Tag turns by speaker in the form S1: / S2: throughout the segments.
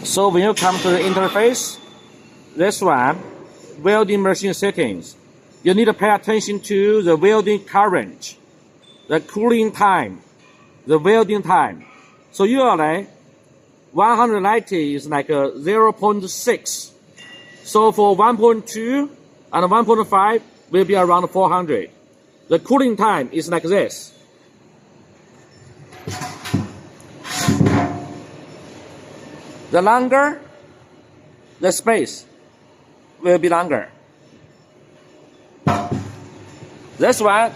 S1: So when you come to the interface, this one, welding machine settings, you need to pay attention to the welding current, the cooling time, the welding time. So usually 190 is like a 0.6. So for 1.2 and 1.5 will be around 400. The cooling time is like this. The longer, the space will be longer. This one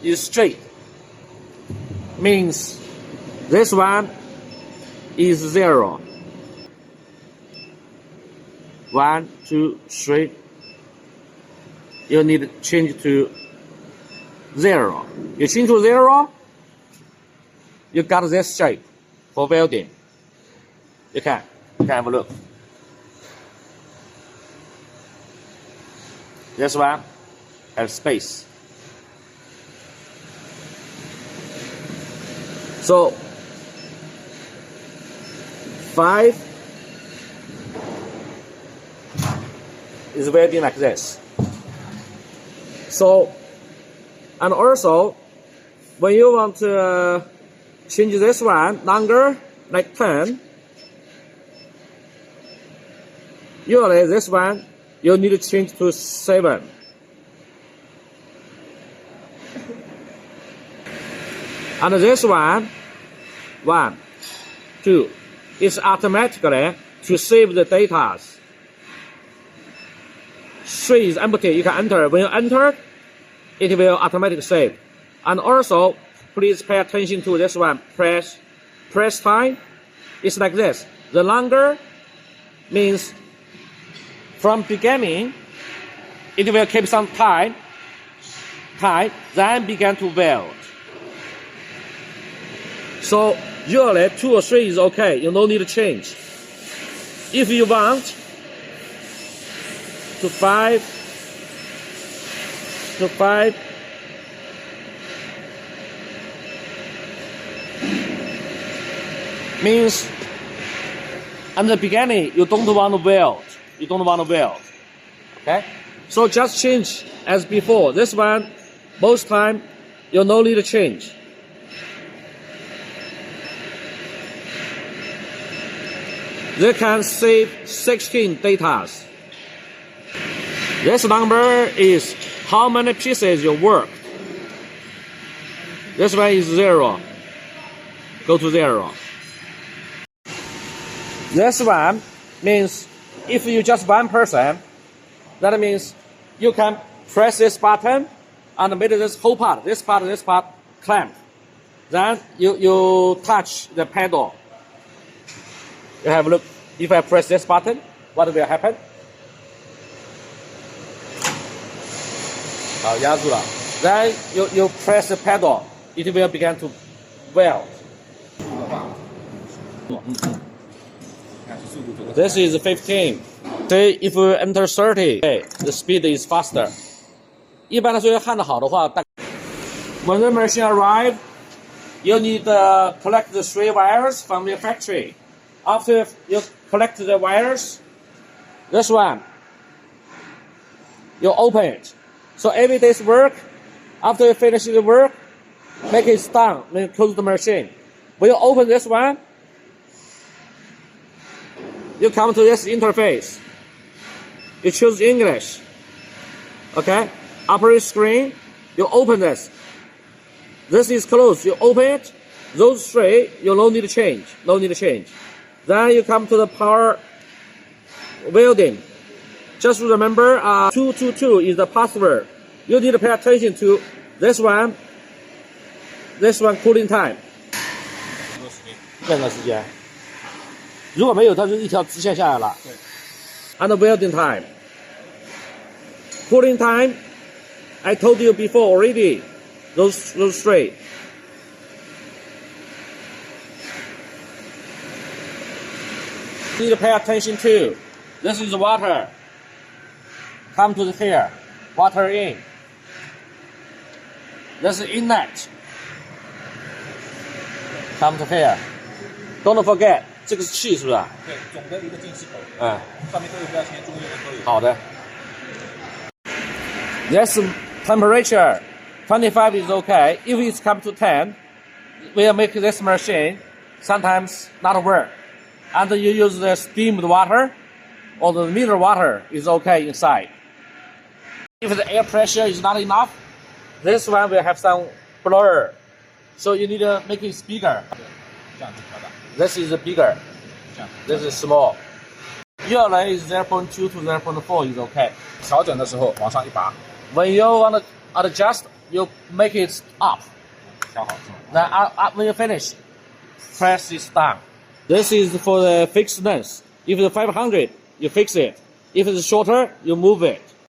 S1: is straight, means this one is 0. 1, 2, 3. You need to change to 0. You change to 0, you got this shape for welding. You can have a look. This one has space. So 5 is welding like this. So, and also when you want to change this one longer, like 10, usually this one you need to change to 7. And this one, 1, 2, is automatically to save the data. 3 is empty, you can enter. When you enter, it will automatically save. And also, please pay attention to this one, press time. It's like this. The longer means from beginning, it will keep some time, then begin to weld. So usually 2 or 3 is okay, you don't need to change. If you want to 5, means at the beginning you don't want to weld. Okay? So just change as before. This one, most time, you no need to change. They can save 16 data. This number is how many pieces you work. This one is 0. Go to 0. This one means if you just one person, that means you can press this button and make this whole part, this part clamp. Then you touch the pedal. You have a look. If I press this button, what will happen? 好，压住了。Then you press the pedal, it will begin to weld. This is 15. Say if you enter 30, the speed is faster. 一般来说，焊得好的话， when the machine arrives, you need to collect the 3 wires from the factory. After you collect the wires, this one, you open it. So every day's work, after you finish the work, make it down, then close the machine. When you open this one, you come to this interface. You choose English. Okay? Upper screen, you open this. This is closed. You open it. Those 3, you don't need to change. Then you come to the power welding. Just remember, 222 is the password. You need to pay attention to this one cooling time. 任何时间，如果没有，它就一条直线下来了。And the welding time, cooling time, I told you before already. Those 3. You need to pay attention to. This is water. Come to here. Water in. This is inlet. Come to here. Don't forget, 这个是气是不是？
S2: 对，总的一个进气口，
S1: 嗯，
S2: 上面都有标签，中英文都有。
S1: 好的。This temperature 25 is okay. If it's come to 10, we'll make this machine sometimes not work. And you use the steamed water or the mineral water is okay inside. If the air pressure is not enough, this one will have some blur. So you need to make it bigger.
S2: 这样子调大，
S1: This is bigger.
S2: 这样
S1: This is small. Usually is 0.2 to 0.4 is okay.
S2: 调整的时候往上一拔，
S1: When you want to adjust, you make it up.
S2: 调好之后，
S1: Then when you finish, press it down. This is for the fixed length. If it's 500, you fix it. If it's shorter, you move it.